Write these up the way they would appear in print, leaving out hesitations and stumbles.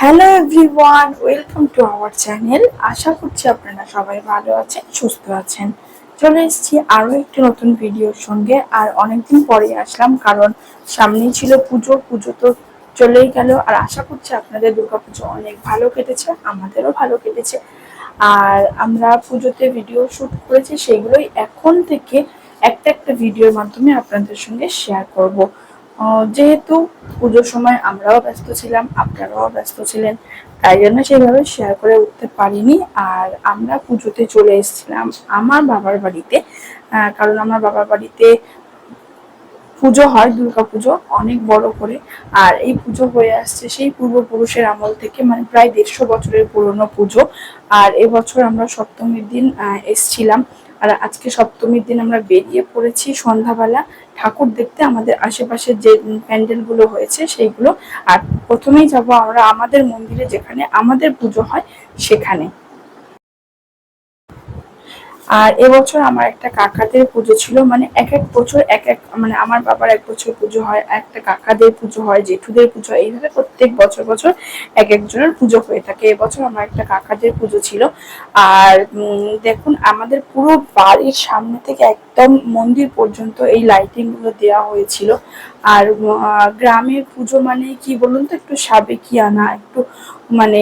Hello everyone, welcome to our channel. আশা করছি আপনারা সবাই ভালো আছেন, সুস্থ আছেন। চলে এসেছি আরও একটি নতুন ভিডিওর সঙ্গে। আর অনেকদিন পরে আসলাম, কারণ সামনেই ছিল পুজো। পুজো তো চলেই গেল, আর আশা করছি আপনাদের দুর্গাপুজো অনেক ভালো কেটেছে, আমাদেরও ভালো কেটেছে। আর আমরা পুজোতে ভিডিও শুট করেছি, সেগুলোই এখন থেকে একটা একটা ভিডিওর মাধ্যমে আপনাদের সঙ্গে শেয়ার করব। যেহেতু পুজোর সময় আমরাও ব্যস্ত ছিলাম, আপনারাও ব্যস্ত ছিলেন, তাই জন্য সেইভাবে শেয়ার করে উঠতে পারিনি। আর আমরা পুজোতে চলে এসেছিলাম আমার বাবার বাড়িতে, কারণ আমার বাবার বাড়িতে পুজো হয়, দুর্গাপুজো অনেক বড় করে। আর এই পুজো হয়ে আসছে সেই পূর্বপুরুষের আমল থেকে, মানে প্রায় 150 বছরের পুরনো পুজো। আর এবছর আমরা সপ্তমীর দিন এসছিলাম। আর আজকে সপ্তমীর দিন আমরা বেরিয়ে পড়েছি সন্ধ্যাবেলা ঠাকুর দেখতে আমাদের আশেপাশে যে প্যান্ডেল গুলো হয়েছে সেইগুলো। আর প্রথমেই যাব আমরা আমাদের মন্দিরে, যেখানে আমাদের পুজো হয় সেখানে। আর এবছর আমার একটা কাকাদের পুজো ছিল, মানে এক এক বছর এক এক, মানে আমার বাবার এক বছর পুজো হয়, একটা কাকাদের পুজো হয়, জেঠুদের পুজো হয়, এইভাবে প্রত্যেক বছর বছর এক একজনের পুজো হয়ে থাকে। এবছর আমার একটা কাকাদের পুজো ছিল। আর দেখুন, আমাদের পুরো বাড়ির সামনে থেকে একদম মন্দির পর্যন্ত এই লাইটিং গুলো দেওয়া হয়েছিল। আর গ্রামের পুজো মানে কি বলুন তো, একটু সাবেকিয়ানা, একটু মানে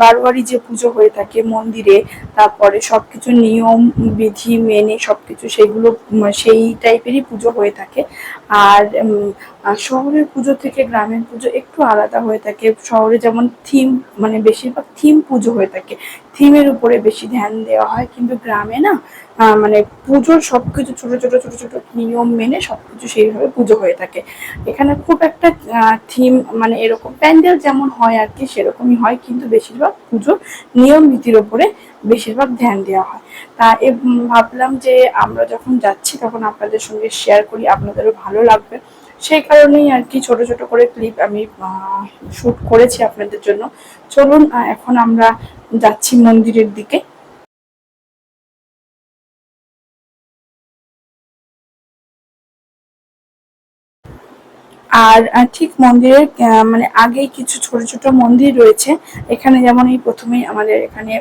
বারোয়ারি যে পুজো হয়ে থাকে মন্দিরে, তারপরে সবকিছু নিয়ম বিধি মেনে সবকিছু সেগুলো সেই টাইপেরই পুজো হয়ে থাকে। আর শহরের পুজো থেকে গ্রামের পুজো একটু আলাদা হয়ে থাকে। শহরে যেমন থিম, মানে বেশিরভাগ থিম পুজো হয়ে থাকে, থিমের উপরে বেশি ধ্যান দেওয়া হয়। কিন্তু গ্রামে না, মানে পুজোর সবকিছু ছোট ছোট ছোট ছোট নিয়ম মেনে সবকিছু সেইভাবে পুজো হয়ে থাকে। এখানে খুব একটা থিম, মানে এরকম প্যান্ডেল যেমন হয় আর কি সেরকমই হয়, কিন্তু বেশিরভাগ পুজোর নিয়ম নীতির ওপরে বেশিরভাগ ধ্যান দেওয়া হয়। তা ভাবলাম যে আমরা যখন যাচ্ছি তখন আপনাদের সঙ্গে শেয়ার করি, আপনাদেরও ভালো লাগবে। সেই কারণেই আর কি ছোট ছোট করে ক্লিপ আমি শুট করেছি আপনাদের জন্য। চলুন এখন আমরা যাচ্ছি মন্দিরের দিকে। আর ঠিক মন্দিরের মানে আগেই কিছু ছোট ছোট মন্দির রয়েছে। এখানে যেমন এই প্রথমেই আমাদের এখানে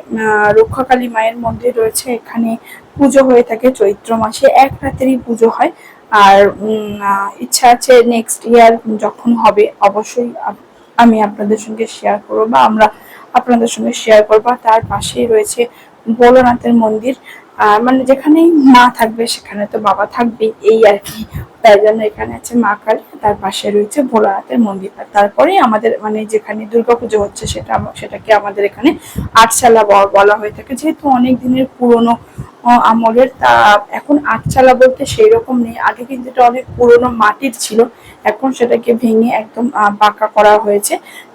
রক্ষাকালী মায়ের মন্দির রয়েছে। এখানে পুজো হয়ে থাকে চৈত্র মাসে, এক রাতেরই পুজো হয়। আর ইচ্ছা আছে নেক্সট ইয়ার যখন হবে অবশ্যই আমি আপনাদের সঙ্গে শেয়ার করবো, বা আমরা আপনাদের সঙ্গে শেয়ার করবো। তার পাশেই রয়েছে ভোলানাথের মন্দির। মানে যেখানেই মা থাকবে সেখানে তো বাবা থাকবে, এই আর কি। তাই জন্য এখানে আছে মা কালী, তার পাশে রয়েছে ভোলানাথের মন্দির। আর তারপরে আমাদের মানে যেখানে দুর্গাপুজো হচ্ছে সেটাকে আমাদের এখানে আটচালা বলা হয়ে থাকে, যেহেতু অনেক দিনের পুরনো আমলের। তা এখন আটচালা বলতে সেই রকম নেই, আগে কিন্তু এটা অনেক পুরনো মাটির ছিল, এখন সেটাকে ভেঙে একদম পাকা করা হয়েছে।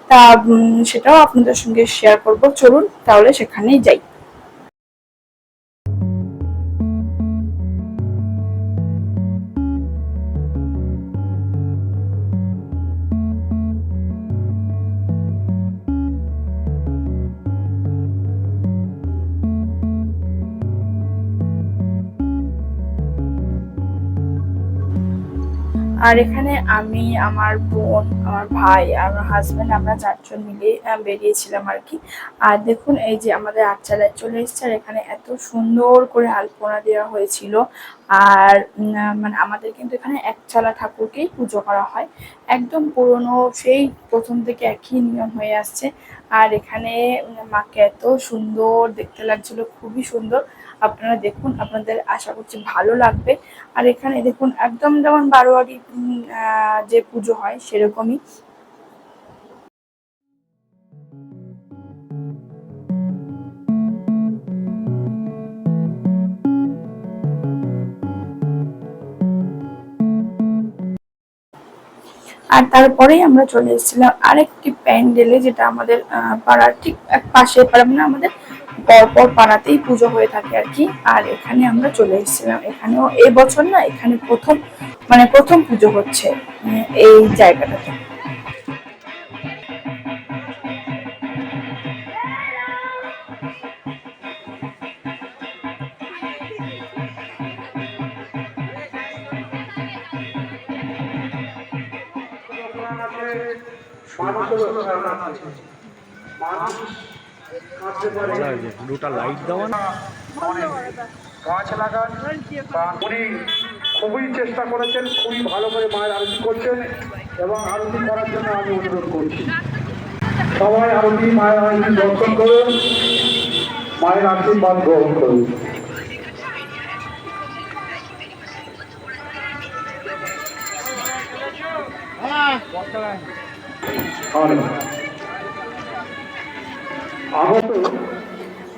তা সেটাও আপনাদের সঙ্গে শেয়ার করব। চলুন তাহলে সেখানেই যাই। আর এখানে আমি, আমার বোন, আমার ভাই আর আমার হাজবেন্ড, আমরা চারজন মিলে বেরিয়েছিলাম আর কি। আর দেখুন এই যে আমাদের আটচালায় চলে এসেছে, আর এখানে এত সুন্দর করে আলপনা দেওয়া হয়েছিল। আর মানে আমাদের কিন্তু এখানে একচালা ঠাকুরকেই পুজো করা হয়, একদম পুরনো সেই প্রথম থেকে একই নিয়ম হয়ে আসছে। আর এখানে মাকে এত সুন্দর দেখতে লাগছিল, খুবই সুন্দর। আপনারা দেখুন, আপনাদের আশা করছি ভালো লাগবে। আর এখানে দেখুন একদম যেমন বারোয়ারি যে পুজো হয় সেরকমই। আর তারপরেই আমরা চলে এসেছিলাম আরেকটি প্যান্ডেলে, যেটা আমাদের পাড়ার ঠিক এক পাশে পাড়া, মানে আমাদের পরপর পাড়াতেই পুজো হয়ে থাকে আর কি। আর এখানে আমরা চলে এসেছিলাম, এখানেও এবছর না, এখানে প্রথম, মানে প্রথম পুজো হচ্ছে এই জায়গাটাতে। মানুষের ধারণা আছে দুটা লাইট দেওয়া না গাছ লাগান। উনি খুবই চেষ্টা করেছেন, খুবই ভালো করে মায়ের আরতি করছেন এবং আরতি করার জন্য আমি অনুরোধ করছি সবাই আরতি মায়ের আরতি দর্শন করুন, মায়ের আশীর্বাদ গ্রহণ করুন।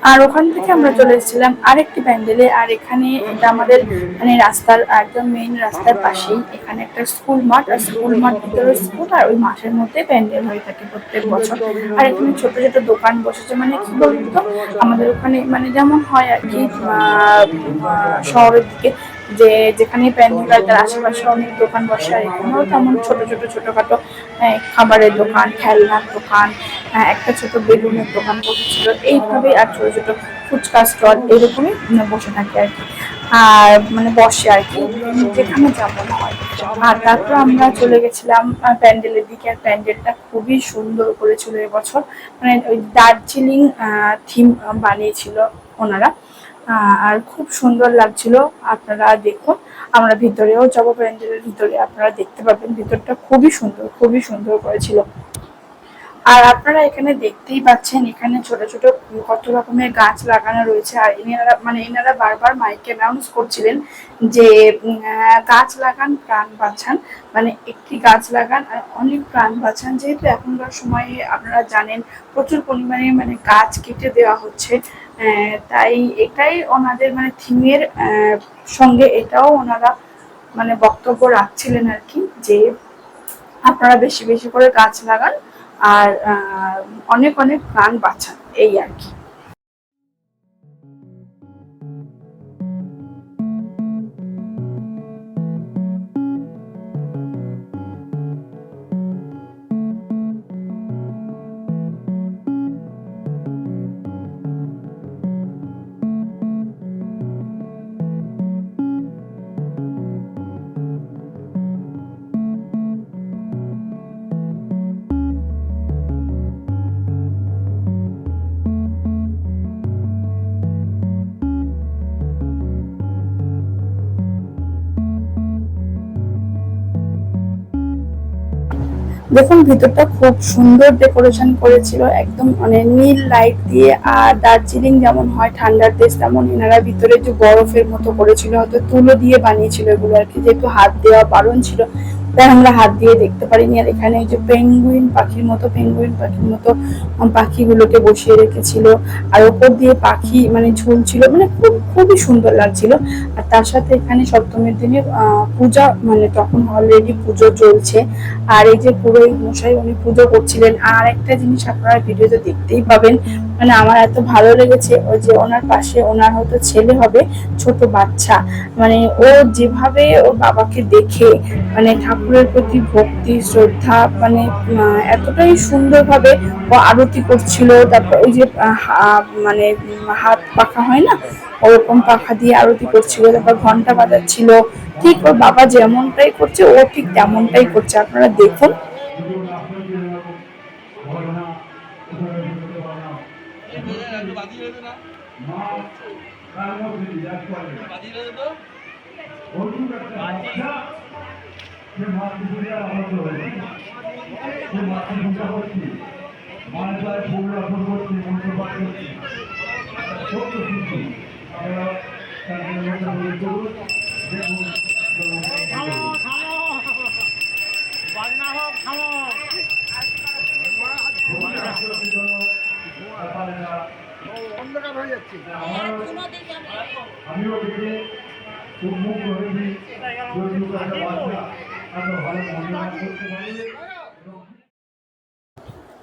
আর ওখান থেকে আমরা চলে এসেছিলাম আরেকটি প্যান্ডেলে। আর এখানে এটা আমাদের মানে রাস্তার একদম মেইন রাস্তার পাশেই এখানে একটা স্কুল মাঠ, আর স্কুল মাঠ ভিতরে স্কুল, আর ওই মাঠের মধ্যে প্যান্ডেল হয়ে থাকে প্রত্যেক বছর। আর এখানে ছোট ছোট দোকান বসেছে, মানে কি বলতো আমাদের ওখানে মানে যেমন হয় আর কি শহরের দিকে যে যেখানে প্যান্ডেল হয় তার আশেপাশে অনেক দোকান বসে, আর এখানেও তেমন ছোট ছোট ছোটখাটো খাবারের দোকান, খেলনার দোকান, একটা ছোট বেলুনের দোকান বসেছিল এইভাবেই, আর ছোট ছোট ফুচকা স্টল এরকমই বসে থাকে আর কি, আর মানে বসে আর কি যেখানে যেমন হয়। আর তারপর আমরা চলে গেছিলাম প্যান্ডেলের দিকে। আর প্যান্ডেলটা খুবই সুন্দর করেছিল এবছর, মানে ওই দার্জিলিং থিম বানিয়েছিল ওনারা, আর খুব সুন্দর লাগছিল। আপনারা দেখুন, আমরা ভিতরেও যাবো, প্যান্ডেলের ভিতরে আপনারা দেখতে পাবেন ভিতরটা খুবই সুন্দর করেছিল। আর আপনারা এখানে দেখতেই পাচ্ছেন এখানে ছোট ছোট কত রকমের গাছ লাগানো রয়েছে। আর এনারা বারবার মাইকে অ্যানাউন্স করছিলেন যে গাছ লাগান প্রাণ বাঁচান, মানে একটি গাছ লাগান আর অনেক প্রাণ বাঁচান। যেহেতু এখনকার সময়ে আপনারা জানেন প্রচুর পরিমাণে মানে গাছ কেটে দেওয়া হচ্ছে, তাই এটাই ওনাদের মানে থিমের সঙ্গে এটাও ওনারা মানে বক্তব্য রাখছিলেন আর কি, যে আপনারা বেশি বেশি করে গাছ লাগান আর অনেক অনেক প্রাণ বাঁচান, এই আর কি। দেখুন ভিতরটা খুব সুন্দর ডেকোরেশন করেছিল, একদম মানে নীল লাইট দিয়ে। আর দার্জিলিং যেমন হয় ঠান্ডার দেশ, তেমন এনারা ভিতরে যে বরফের মতো করেছিল, হয়তো তুলো দিয়ে বানিয়েছিল এগুলো আর কি, যেহেতু হাত দেওয়া বারণ ছিল তাই আমরা হাত দিয়ে দেখতে পারিনি। আর এখানে এই যে পেঙ্গুইন পাখির মতো পাখিগুলোকে বসিয়ে রেখেছিল, আর ওপর দিয়ে পাখি মানে ঝুলছিল, মানে খুবই সুন্দর লাগছিল। আর তার সাথে এখানে সপ্তমীর দিনের পূজা, মানে তখন অলরেডি পুজো চলছে। আর এই যে পুরোহিত মশাই উনি পুজো করছিলেন। আর একটা জিনিস আপনারা ভিডিওতে দেখতেই পাবেন, মানে আমার এত ভালো লেগেছে, ওই যে ওনার পাশে ওনার হয়তো ছেলে হবে, ছোট বাচ্চা, মানে ও যেভাবে ওর বাবাকে দেখে মানে ঠাকুরের প্রতি ভক্তি শ্রদ্ধা, মানে এতটাই সুন্দরভাবে ও আরতি করছিল। তারপর ওই যে মানে হাত পাখা হয় না, ওরকম পাখা দিয়ে আরতি করছিল, তারপর ঘন্টা বাজাচ্ছিল। ঠিক ওর বাবা যেমনটাই করছে ও ঠিক তেমনটাই করছে, আপনারা দেখুন।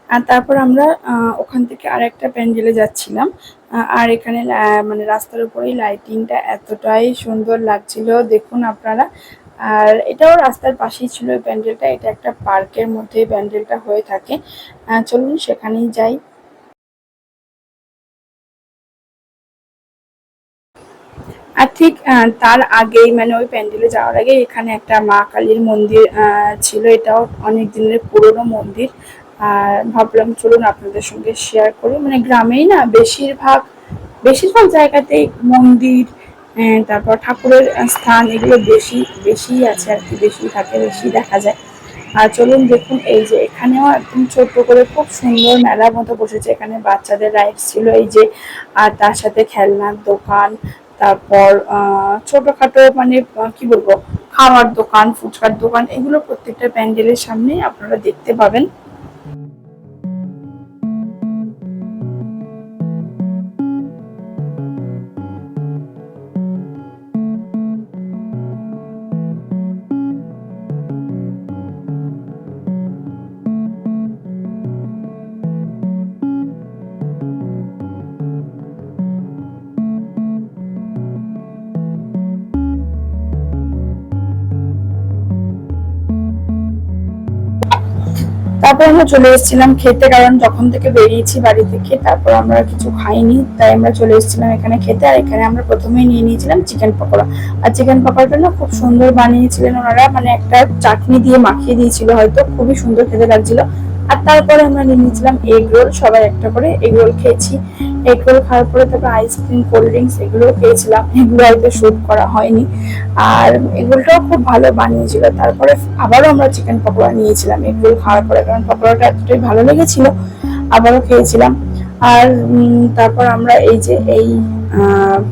আর তারপর আমরা ওখান থেকে আর একটা প্যান্ডেলে যাচ্ছিলাম। আর এখানে মানে রাস্তার উপরেই লাইটিংটা এতটাই সুন্দর লাগছিল, দেখুন আপনারা। আর এটাও রাস্তার পাশেই ছিল এই প্যান্ডেলটা, এটা একটা পার্কের মধ্যে প্যান্ডেলটা হয়ে থাকে। চলুন সেখানেই যাই। আর ঠিক তার আগেই মানে ওই প্যান্ডেলে যাওয়ার আগে এখানে একটা মা কালীর মন্দির ছিল, এটাও অনেক দিনের পুরনো মন্দির। আর ভাবলাম চলুন আপনাদের সঙ্গে শেয়ার করি। মানে গ্রামেই না বেশিরভাগ বেশিরভাগ জায়গাতেই মন্দির, তারপর ঠাকুরের স্থান এগুলো বেশি বেশি আছে আর কি, বেশি থাকে, বেশি দেখা যায়। আর চলুন দেখুন, এই যে এখানেও একদম ছোট্ট করে খুব সুন্দর মেলার মতো বসেছে। এখানে বাচ্চাদের রাইডস ছিল এই যে, আর তার সাথে খেলনার দোকান, তারপর ছোটখাটো মানে কি বলবো, খাওয়ার দোকান, ফুচকার দোকান, এগুলো প্রত্যেকটা প্যান্ডেলের সামনে আপনারা দেখতে পাবেন। তারপর আমরা চলে এসেছিলাম খেতে, কারণ যখন থেকে বেরিয়েছি বাড়ি থেকে তারপর আমরা কিছু খাইনি, তাই আমরা চলে এসেছিলাম এখানে খেতে। আর এখানে আমরা প্রথমেই নিয়ে নিয়েছিলাম চিকেন পকোড়া। আর চিকেন পকোড়াটা না খুব সুন্দর বানিয়েছিলেন ওনারা, মানে একটা চাটনি দিয়ে মাখিয়ে দিয়েছিল, হয়তো খুবই সুন্দর খেতে লাগছিল। আর তারপরে আমরা নিয়ে নিয়েছিলাম এগ রোল, সবাই একটা করে এগ রোল খেয়েছি। এগ রোল খাওয়ার পরে তারপর আইসক্রিম, কোল্ড ড্রিঙ্কস এগুলো খেয়েছিলাম, এগুলো হয়তো শুট করা হয়নি। আর এগুলোটাও খুব ভালো বানিয়েছিল। তারপরে আবারও আমরা চিকেন পকোড়া নিয়েছিলাম এগুলো খাওয়ার পরে, কারণ পকোড়াটা এতটাই ভালো লেগেছিল, আবারও খেয়েছিলাম। আর তারপর আমরা এই যে এই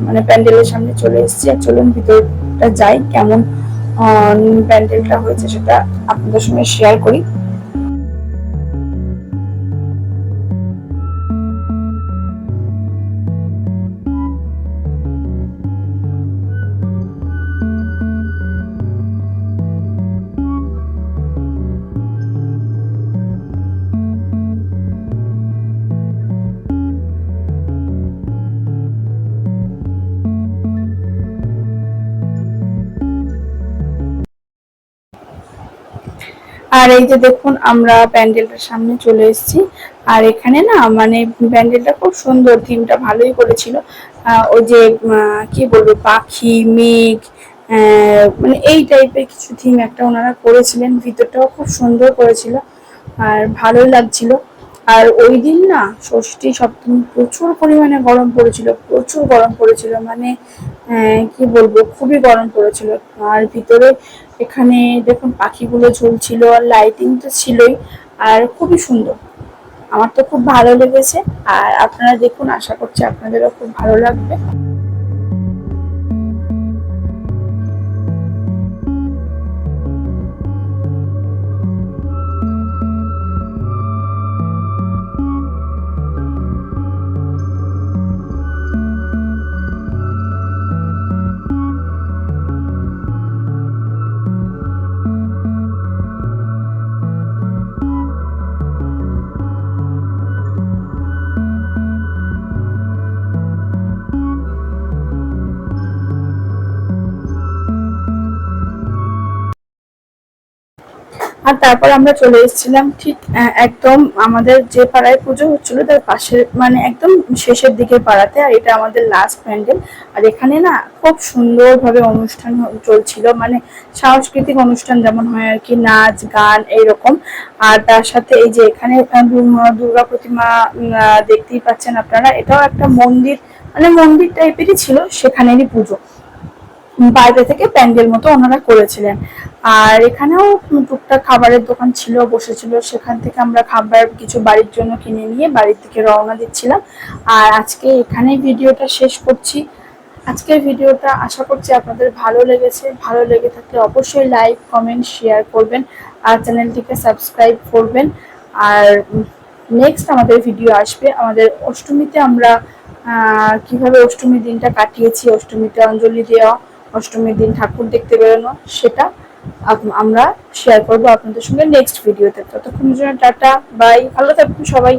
মানে প্যান্ডেলের সামনে চলে এসেছি। আর চলুন ভিতরটা যাই, কেমন প্যান্ডেলটা হয়েছে সেটা আপনাদের সঙ্গে শেয়ার করি। আর এই যে দেখুন, আমরা প্যান্ডেলটার সামনে চলে এসেছি। আর এখানে না মানে প্যান্ডেলটা খুব সুন্দর, থিমটা ভালোই করেছিল। ওই যে কি বলবো, পাখি, মেঘ, মানে এই টাইপের কিছু থিম একটা ওনারা করেছিলেন। ভিতরটাও খুব সুন্দর করেছিল আর ভালোই লাগছিল। আর ওই দিন না ষষ্ঠী সপ্তমী প্রচুর পরিমাণে গরম পড়েছিল, প্রচুর গরম পড়েছিল, মানে কি বলবো, খুবই গরম পড়েছিল। আর ভিতরে এখানে দেখুন পাখিগুলো ঝুলছিল, আর লাইটিং তো ছিলই, আর খুবই সুন্দর। আমার তো খুব ভালো লেগেছে। আর আপনারা দেখুন, আশা করছি আপনাদেরও খুব ভালো লাগবে। আর তারপর আমরা চলে এসেছিলাম ঠিক একদম আমাদের যে পাড়ায় পুজো হচ্ছিল তার পাশে, মানে একদম শেষের দিকের পাড়াতে। আর এটা আমাদের লাস্ট প্যান্ডেল। আর এখানে না খুব সুন্দরভাবে অনুষ্ঠান চলছিল, মানে সাংস্কৃতিক অনুষ্ঠান যেমন হয় আর কি, নাচ গান এইরকম। আর তার সাথে এই যে এখানে দুর্গা প্রতিমা দেখতেই পাচ্ছেন আপনারা, এটাও একটা মন্দির, মানে মন্দির টাইপেরই ছিল, সেখানেরই পুজো। বাইরে থেকে প্যান্ডেল মতো ওনারা করেছিলেন। আর এখানেও টুকটাক খাবারের দোকান ছিল, বসেছিল, সেখান থেকে আমরা খাবার কিছু বাড়ির জন্য কিনে নিয়ে বাড়ির থেকে রওনা দিচ্ছিলাম। আর আজকে এখানেই ভিডিওটা শেষ করছি। আজকের ভিডিওটা আশা করছি আপনাদের ভালো লেগেছে। ভালো লেগে থাকলে অবশ্যই লাইক, কমেন্ট, শেয়ার করবেন আর চ্যানেলটিকে সাবস্ক্রাইব করবেন। আর নেক্সট আমাদের ভিডিও আসবে আমাদের অষ্টমীতে, আমরা কিভাবে অষ্টমীর দিনটা কাটিয়েছি, অষ্টমীতে অঞ্জলি দেওয়া, অষ্টমীর দিন ঠাকুর দেখতে বেরোনো, সেটা আমরা শেয়ার করবো আপনাদের সঙ্গে নেক্সট ভিডিওতে। ততক্ষণের জন্য টাটা, বাই, ভালো থাকবেন সবাই।